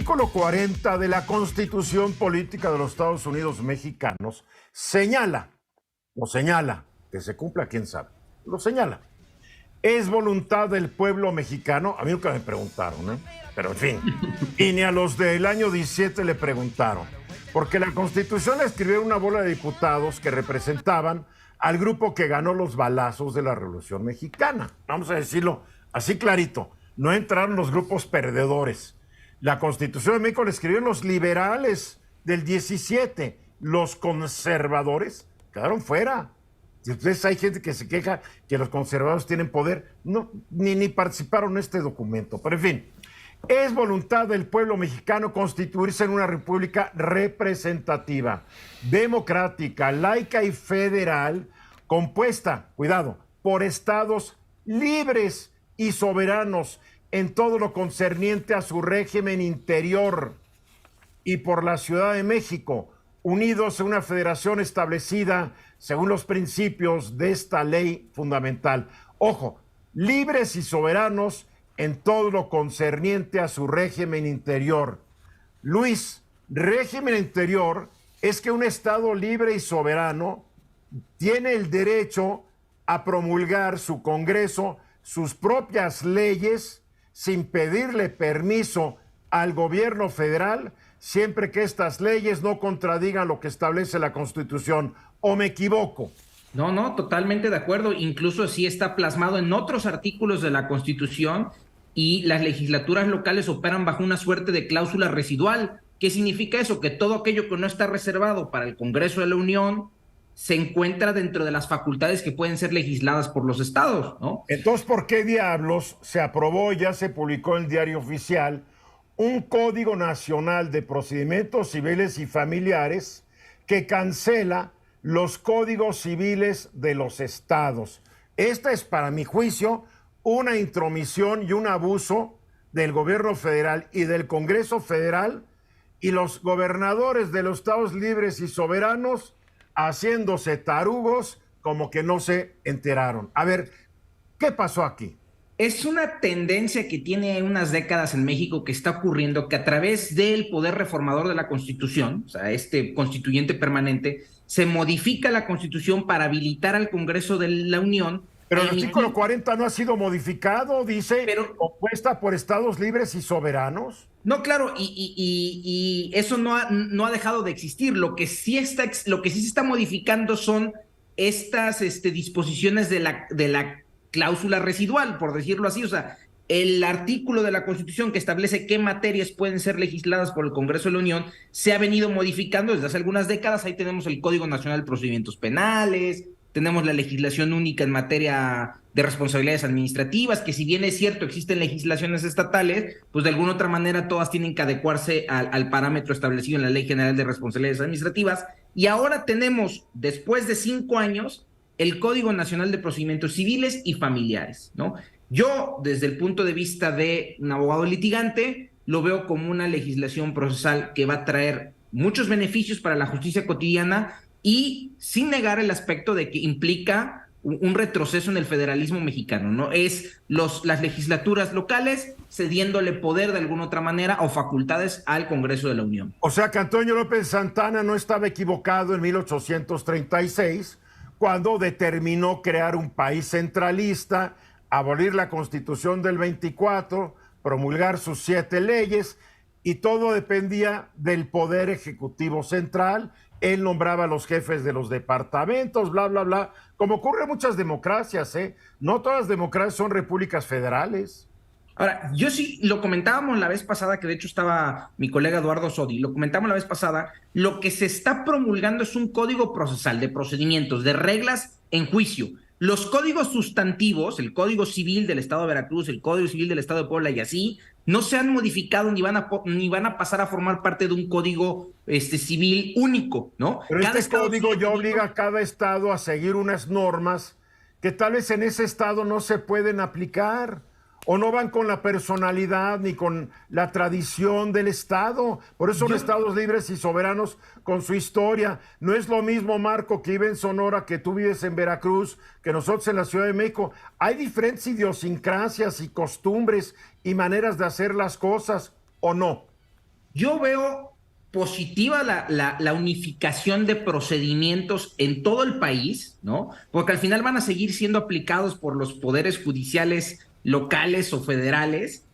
artículo 40 de la Constitución Política de los Estados Unidos Mexicanos señala, que se cumpla quién sabe, lo señala. Es voluntad del pueblo mexicano, a mí nunca me preguntaron, pero en fin, y ni a los del año 17 le preguntaron, porque la Constitución la escribió una bola de diputados que representaban al grupo que ganó los balazos de la Revolución Mexicana. Vamos a decirlo así clarito, no entraron los grupos perdedores. La Constitución de México la escribieron los liberales del 17, los conservadores quedaron fuera. Y entonces hay gente que se queja que los conservadores tienen poder, no, ni participaron en este documento. Pero en fin, es voluntad del pueblo mexicano constituirse en una república representativa, democrática, laica y federal, compuesta, cuidado, por estados libres y soberanos en todo lo concerniente a su régimen interior, y por la Ciudad de México, unidos en una federación establecida según los principios de esta ley fundamental. Ojo, libres y soberanos en todo lo concerniente a su régimen interior. Luis, régimen interior es que un Estado libre y soberano tiene el derecho a promulgar su Congreso, sus propias leyes, sin pedirle permiso al gobierno federal, siempre que estas leyes no contradigan lo que establece la Constitución. ¿O me equivoco? No, totalmente de acuerdo. Incluso así está plasmado en otros artículos de la Constitución, y las legislaturas locales operan bajo una suerte de cláusula residual. ¿Qué significa eso? Que todo aquello que no está reservado para el Congreso de la Unión se encuentra dentro de las facultades que pueden ser legisladas por los estados, ¿no? Entonces, ¿por qué diablos se aprobó y ya se publicó en el Diario Oficial un Código Nacional de Procedimientos Civiles y Familiares que cancela los códigos civiles de los estados? Esta es, para mi juicio, una intromisión y un abuso del gobierno federal y del Congreso Federal, y los gobernadores de los estados libres y soberanos haciéndose tarugos como que no se enteraron. A ver, ¿qué pasó aquí? Es una tendencia que tiene unas décadas en México, que está ocurriendo, que a través del poder reformador de la Constitución, o sea, este constituyente permanente, se modifica la Constitución para habilitar al Congreso de la Unión. Pero el artículo 40 no ha sido modificado, dice, compuesta por estados libres y soberanos. No, claro, y eso no ha dejado de existir. Lo que sí se está modificando son estas disposiciones de la cláusula residual, por decirlo así. O sea, el artículo de la Constitución que establece qué materias pueden ser legisladas por el Congreso de la Unión se ha venido modificando desde hace algunas décadas. Ahí tenemos el Código Nacional de Procedimientos Penales, tenemos la legislación única en materia de responsabilidades administrativas, que si bien es cierto existen legislaciones estatales, pues de alguna otra manera todas tienen que adecuarse al parámetro establecido en la Ley General de Responsabilidades Administrativas. Y ahora tenemos, después de 5 años, el Código Nacional de Procedimientos Civiles y Familiares, ¿no? Yo, desde el punto de vista de un abogado litigante, lo veo como una legislación procesal que va a traer muchos beneficios para la justicia cotidiana, y sin negar el aspecto de que implica un retroceso en el federalismo mexicano, ¿no? Es las legislaturas locales cediéndole poder de alguna otra manera o facultades al Congreso de la Unión. O sea que Antonio López Santana no estaba equivocado en 1836 cuando determinó crear un país centralista, abolir la Constitución del 24, promulgar sus 7 leyes, y todo dependía del Poder Ejecutivo Central. Él nombraba a los jefes de los departamentos, bla, bla, bla, como ocurre en muchas democracias, ¿eh? No todas las democracias son repúblicas federales. Ahora, yo sí, lo comentábamos la vez pasada, que de hecho estaba mi colega Eduardo Sodi, lo comentamos la vez pasada, lo que se está promulgando es un código procesal de procedimientos, de reglas en juicio. Los códigos sustantivos, el Código Civil del Estado de Veracruz, el Código Civil del Estado de Puebla y así, no se han modificado ni van a pasar a formar parte de un código civil único, ¿no? Pero este código ya obliga a cada estado a seguir unas normas que tal vez en ese estado no se pueden aplicar, o no van con la personalidad ni con la tradición del estado. Por eso son estados libres y soberanos con su historia. No es lo mismo, Marco, que vive en Sonora, que tú vives en Veracruz, que nosotros en la Ciudad de México. Hay diferentes idiosincrasias y costumbres y maneras de hacer las cosas, ¿o no? Yo veo positiva la unificación de procedimientos en todo el país, ¿no? Porque al final van a seguir siendo aplicados por los poderes judiciales locales o federales.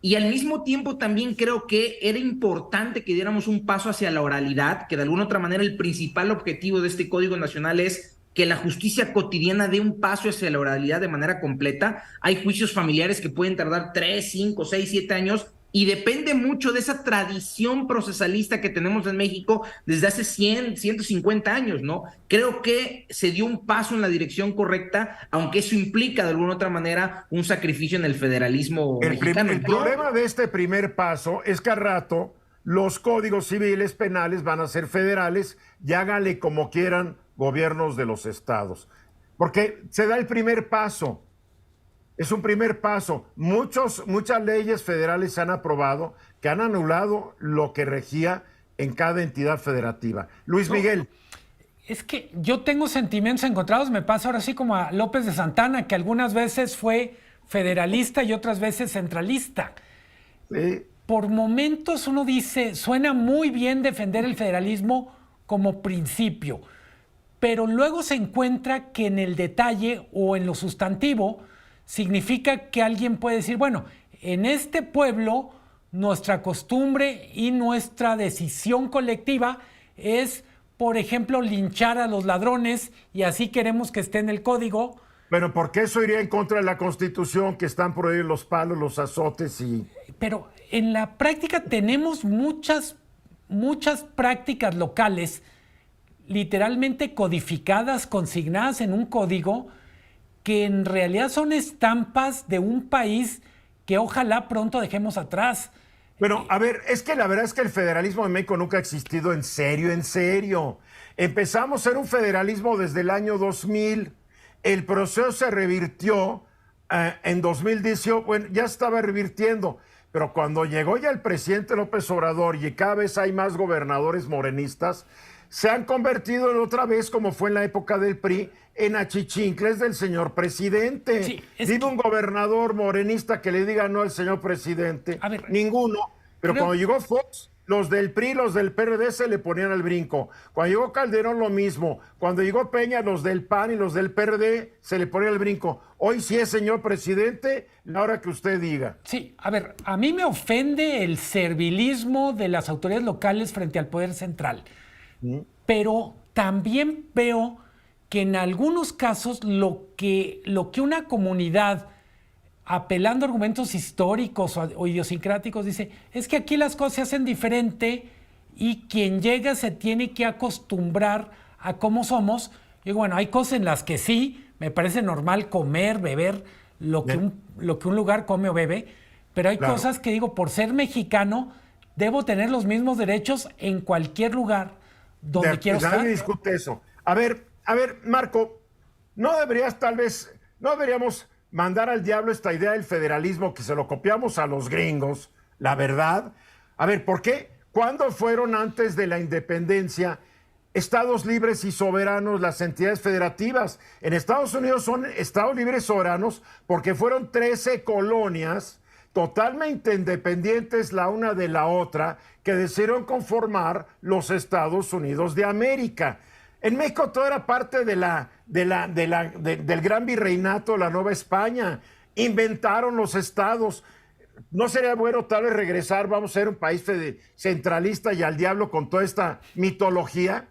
Y al mismo tiempo también creo que era importante que diéramos un paso hacia la oralidad, que de alguna otra manera el principal objetivo de este Código Nacional es que la justicia cotidiana dé un paso hacia la oralidad de manera completa. Hay juicios familiares que pueden tardar 3, 5, 6, 7 años y depende mucho de esa tradición procesalista que tenemos en México desde hace 100, 150 años, ¿no? Creo que se dio un paso en la dirección correcta, aunque eso implica de alguna otra manera un sacrificio en el federalismo mexicano. El problema de este primer paso es que al rato los códigos civiles penales van a ser federales y háganle como quieran gobiernos de los estados. Porque se da el primer paso. Es un primer paso. Muchas leyes federales se han aprobado que han anulado lo que regía en cada entidad federativa. Luis Miguel. Es que yo tengo sentimientos encontrados. Me pasa ahora sí como a López de Santana, que algunas veces fue federalista y otras veces centralista. Sí. Por momentos uno dice, suena muy bien defender el federalismo como principio, pero luego se encuentra que en el detalle o en lo sustantivo significa que alguien puede decir, bueno, en este pueblo nuestra costumbre y nuestra decisión colectiva es, por ejemplo, linchar a los ladrones y así queremos que esté en el código. Bueno, porque eso iría en contra de la Constitución, que están prohibidos los palos, los azotes y... Pero en la práctica tenemos muchas prácticas locales literalmente codificadas, consignadas en un código, que en realidad son estampas de un país que ojalá pronto dejemos atrás. Bueno, a ver, es que la verdad es que el federalismo en México nunca ha existido en serio, en serio. Empezamos a ser un federalismo desde el año 2000. El proceso se revirtió en 2018, bueno, ya estaba revirtiendo, pero cuando llegó ya el presidente López Obrador y cada vez hay más gobernadores morenistas, se han convertido en otra vez, como fue en la época del PRI, en achichincles del señor presidente. Sí, dime un gobernador morenista que le diga no al señor presidente. A ver, ninguno. Pero cuando llegó Fox, los del PRI, los del PRD se le ponían al brinco. Cuando llegó Calderón, lo mismo. Cuando llegó Peña, los del PAN y los del PRD se le ponían al brinco. Hoy sí es señor presidente, la hora que usted diga. Sí, a ver, a mí me ofende el servilismo de las autoridades locales frente al poder central. Pero también veo que en algunos casos lo que una comunidad, apelando a argumentos históricos o idiosincráticos, dice, es que aquí las cosas se hacen diferente y quien llega se tiene que acostumbrar a cómo somos. Y bueno, hay cosas en las que sí, me parece normal comer, beber, lo que un lugar come o bebe, pero hay cosas que digo, por ser mexicano, debo tener los mismos derechos en cualquier lugar donde quiero estar. Nadie discute eso. A ver, Marco, no deberíamos mandar al diablo esta idea del federalismo que se lo copiamos a los gringos, la verdad. A ver, ¿por qué? ¿Cuándo fueron antes de la independencia estados libres y soberanos las entidades federativas? En Estados Unidos son estados libres y soberanos porque fueron 13 colonias totalmente independientes la una de la otra, que decidieron conformar los Estados Unidos de América. En México todo era parte del gran virreinato de la Nueva España. Inventaron los estados. ¿No sería bueno tal vez regresar, vamos a ser un país centralista y al diablo con toda esta mitología?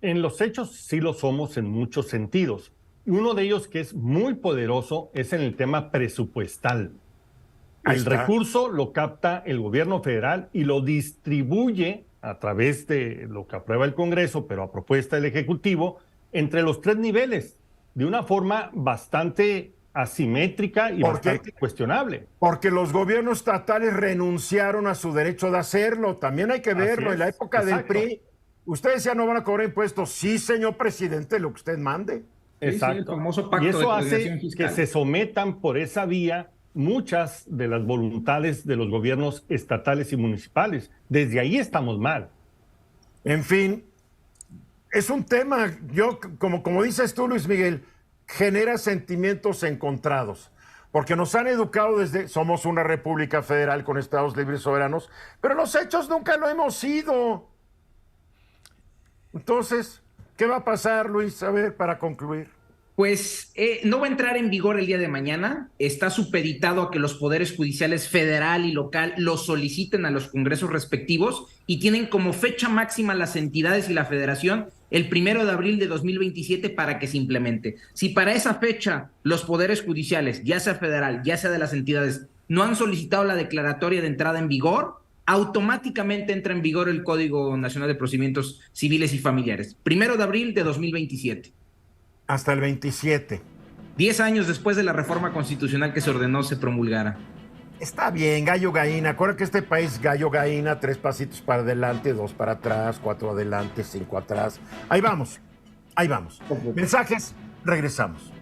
En los hechos sí lo somos en muchos sentidos. Y uno de ellos que es muy poderoso es en el tema presupuestal. El recurso lo capta el gobierno federal y lo distribuye a través de lo que aprueba el Congreso, pero a propuesta del Ejecutivo, entre los 3 niveles, de una forma bastante asimétrica y bastante cuestionable. Porque los gobiernos estatales renunciaron a su derecho de hacerlo. También hay que verlo. En la época del PRI, ustedes ya no van a cobrar impuestos. Sí, señor presidente, lo que usted mande. Exacto. Sí, el famoso pacto y eso hace que se sometan por esa vía muchas de las voluntades de los gobiernos estatales y municipales. Desde ahí estamos mal. En fin, es un tema, como dices tú, Luis Miguel, genera sentimientos encontrados. porque nos han educado desde somos una república federal con estados libres y soberanos, pero los hechos nunca lo hemos sido. Entonces, ¿qué va a pasar, Luis? A ver, para concluir. Pues no va a entrar en vigor el día de mañana. Está supeditado a que los poderes judiciales federal y local lo soliciten a los congresos respectivos y tienen como fecha máxima las entidades y la federación el 1 de abril de 2027 para que se implemente. Si para esa fecha los poderes judiciales, ya sea federal, ya sea de las entidades, no han solicitado la declaratoria de entrada en vigor, automáticamente entra en vigor el Código Nacional de Procedimientos Civiles y Familiares. 1 de abril de 2027. Hasta el 27. 10 años después de la reforma constitucional que se ordenó se promulgara. Está bien, gallo gallina. Acuérdate que este país gallo gallina, 3 pasitos para adelante, 2 para atrás, 4 adelante, 5 atrás. Ahí vamos, ahí vamos. Mensajes, regresamos.